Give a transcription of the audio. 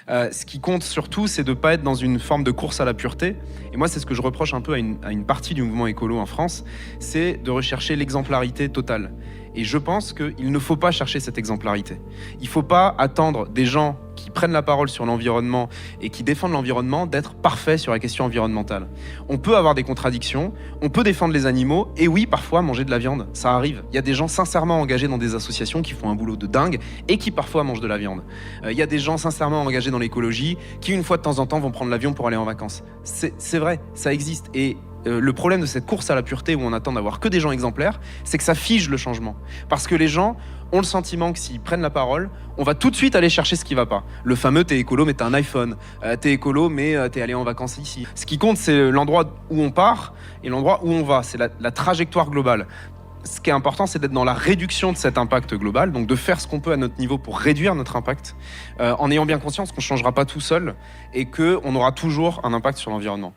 Ce qui compte surtout, c'est de ne pas être dans une forme de course à la pureté. Et moi, c'est ce que je reproche un peu à une partie du mouvement écolo en France, c'est de rechercher l'exemplarité totale. Et je pense qu'il ne faut pas chercher cette exemplarité. Il ne faut pas attendre des gens qui prennent la parole sur l'environnement et qui défendent l'environnement d'être parfaits sur la question environnementale. On peut avoir des contradictions, on peut défendre les animaux, et oui, parfois manger de la viande, ça arrive. Il y a des gens sincèrement engagés dans des associations qui font un boulot de dingue et qui parfois mangent de la viande. Il y a des gens sincèrement engagés dans l'écologie qui, une fois de temps en temps, vont prendre l'avion pour aller en vacances. C'est vrai, ça existe. Et le problème de cette course à la pureté où on attend d'avoir que des gens exemplaires, c'est que ça fige le changement. Parce que les gens ont le sentiment que s'ils prennent la parole, on va tout de suite aller chercher ce qui va pas. Le fameux t'es écolo mais t'as un iPhone, t'es écolo mais t'es allé en vacances ici. Ce qui compte, c'est l'endroit où on part et l'endroit où on va, c'est la trajectoire globale. Ce qui est important, c'est d'être dans la réduction de cet impact global, donc de faire ce qu'on peut à notre niveau pour réduire notre impact, en ayant bien conscience qu'on ne changera pas tout seul et qu'on aura toujours un impact sur l'environnement.